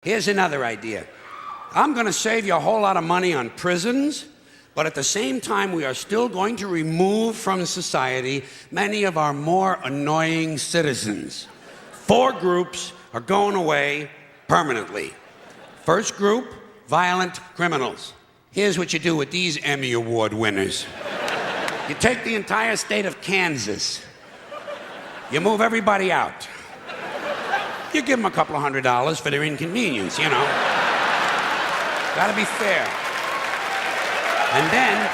Here's another idea. I'm going to save you a whole lot of money on prisons, but at the same time, we are still going to remove from society many of our more annoying citizens. 4 groups are going away permanently. First group, violent criminals. Here's what you do with these Emmy Award winners. You take the entire state of Kansas. You move everybody out. You give them a couple of $100 for their inconvenience, you know. Gotta be fair. And then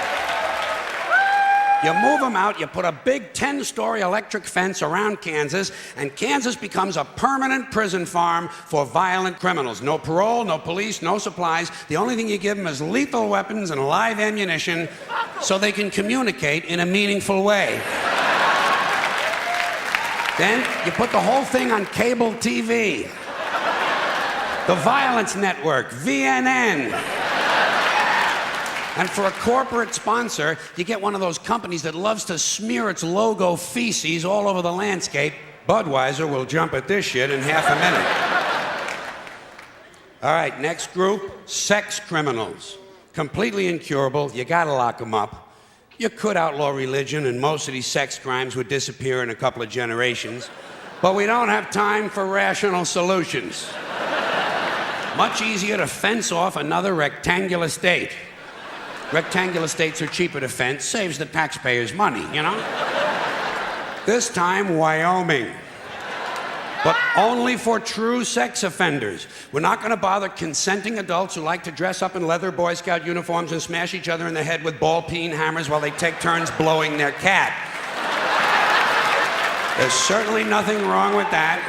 you move them out, you put a big 10-story electric fence around Kansas, and Kansas becomes a permanent prison farm for violent criminals. No parole, no police, no supplies. The only thing you give them is lethal weapons and live ammunition so they can communicate in a meaningful way. Then you put the whole thing on cable TV. The Violence Network, VNN. And for a corporate sponsor, you get one of those companies that loves to smear its logo feces all over the landscape. Budweiser will jump at this shit in half a minute. All right, next group, sex criminals. Completely incurable, you gotta lock them up. You could outlaw religion, and most of these sex crimes would disappear in a couple of generations. But we don't have time for rational solutions. Much easier to fence off another rectangular state. Rectangular states are cheaper to fence, saves the taxpayers money, you know? This time, Wyoming. But only for true sex offenders. We're not going to bother consenting adults who like to dress up in leather Boy Scout uniforms and smash each other in the head with ball-peen hammers while they take turns blowing their cat. There's certainly nothing wrong with that.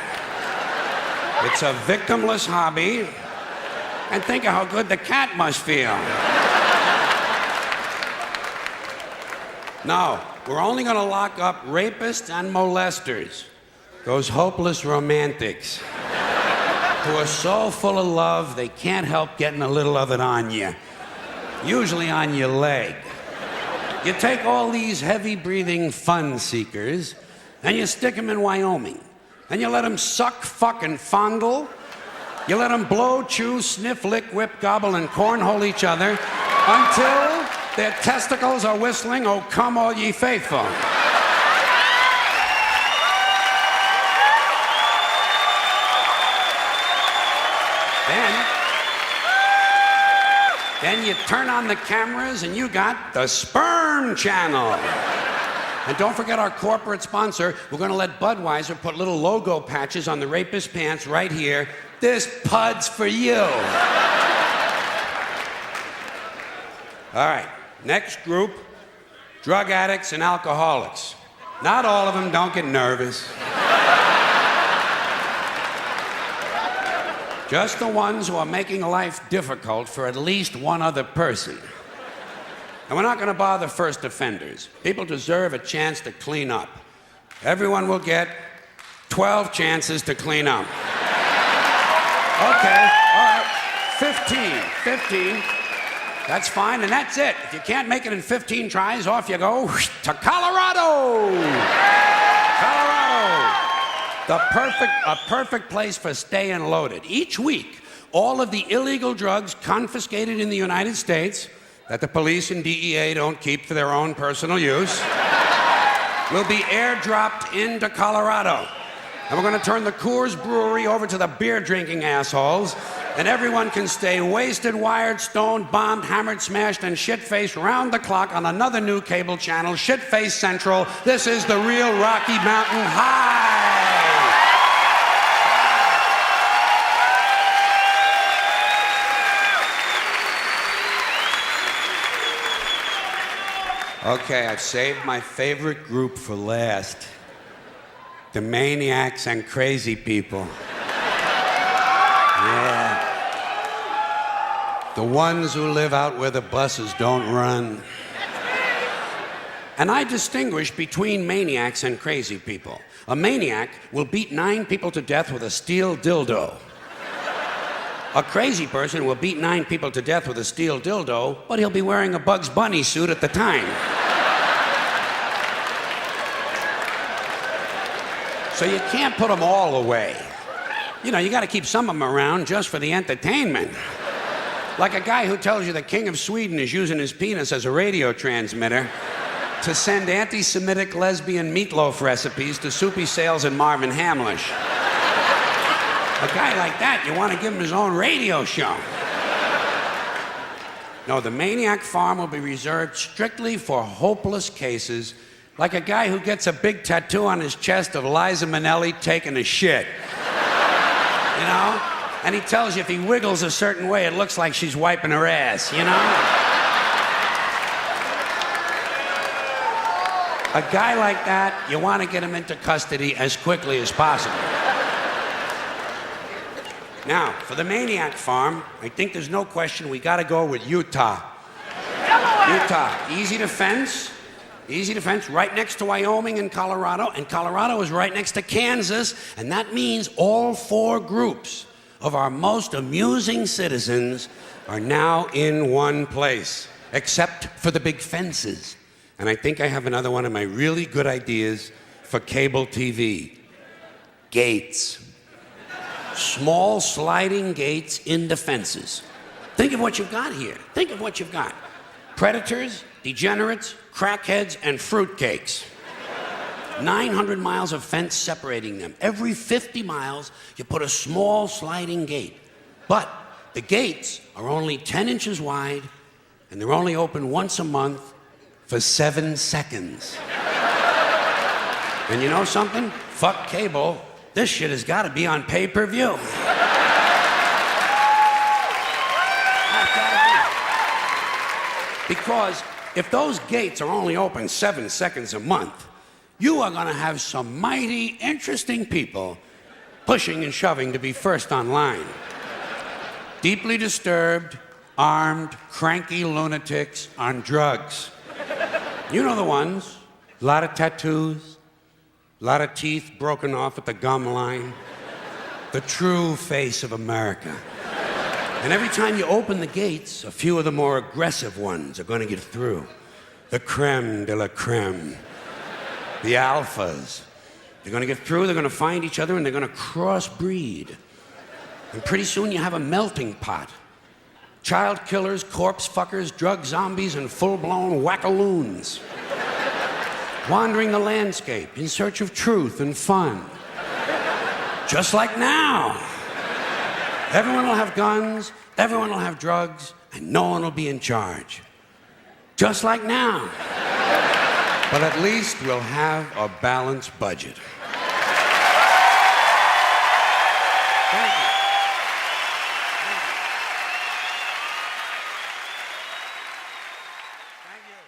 It's a victimless hobby. And think of how good the cat must feel. No, we're only going to lock up rapists and molesters. Those hopeless romantics who are so full of love they can't help getting a little of it on you, usually on your leg. You take all these heavy-breathing fun seekers and you stick them in Wyoming, and you let them suck, fuck, and fondle. You let them blow, chew, sniff, lick, whip, gobble, and cornhole each other until their testicles are whistling, "Oh, come all ye faithful." Then you turn on the cameras and you got the Sperm Channel. And don't forget our corporate sponsor. We're going to let Budweiser put little logo patches on the rapist pants right here. This pud's for you. All right, next group, drug addicts and alcoholics. Not all of them, don't get nervous. Just the ones who are making life difficult for at least one other person. And we're not going to bother first offenders. People deserve a chance to clean up. Everyone will get 12 chances to clean up. Okay, all right, 15. That's fine, and that's it. If you can't make it in 15 tries, off you go to Colorado. Colorado. A perfect place for staying loaded. Each week, all of the illegal drugs confiscated in the United States that the police and DEA don't keep for their own personal use will be airdropped into Colorado. And we're going to turn the Coors Brewery over to the beer-drinking assholes, and everyone can stay wasted, wired, stoned, bombed, hammered, smashed, and shit-faced round the clock on another new cable channel, Shit-Face Central. This is the real Rocky Mountain High. Okay, I've saved my favorite group for last. The maniacs and crazy people. Yeah. The ones who live out where the buses don't run. And I distinguish between maniacs and crazy people. A maniac will beat 9 people to death with a steel dildo. A crazy person will beat 9 people to death with a steel dildo, but he'll be wearing a Bugs Bunny suit at the time. So you can't put them all away. You know, you got to keep some of them around just for the entertainment. Like a guy who tells you the King of Sweden is using his penis as a radio transmitter to send anti-Semitic lesbian meatloaf recipes to Soupy Sales and Marvin Hamlish. A guy like that, you want to give him his own radio show. No, the Maniac Farm will be reserved strictly for hopeless cases, like a guy who gets a big tattoo on his chest of Liza Minnelli taking a shit. You know? And he tells you if he wiggles a certain way, it looks like she's wiping her ass, you know? A guy like that, you want to get him into custody as quickly as possible. Now, for the Maniac Farm, I think there's no question we got to go with Utah. Utah, easy to fence, right next to Wyoming and Colorado is right next to Kansas, and that means all 4 groups of our most amusing citizens are now in one place, except for the big fences. And I think I have another one of my really good ideas for cable TV. Gates. Small sliding gates in the fences. Think of what you've got here. Think of what you've got. Predators, degenerates, crackheads, and fruitcakes. 900 miles of fence separating them. Every 50 miles, you put a small sliding gate. But the gates are only 10 inches wide, and they're only open once a month for 7 seconds. And you know something? Fuck cable. This shit has got to be on pay-per-view. Because if those gates are only open 7 seconds a month, you are going to have some mighty interesting people pushing and shoving to be first online. Deeply disturbed, armed, cranky lunatics on drugs. You know the ones. A lot of tattoos, a lot of teeth broken off at the gum line. The true face of America. And every time you open the gates, a few of the more aggressive ones are going to get through. The creme de la creme. The alphas. They're going to get through, they're going to find each other, and they're going to crossbreed. And pretty soon you have a melting pot. Child killers, corpse fuckers, drug zombies, and full-blown wackaloons. Wandering the landscape in search of truth and fun. Just like now. Everyone will have guns, everyone will have drugs, and no one will be in charge. Just like now. But at least we'll have a balanced budget. Thank you. Thank you.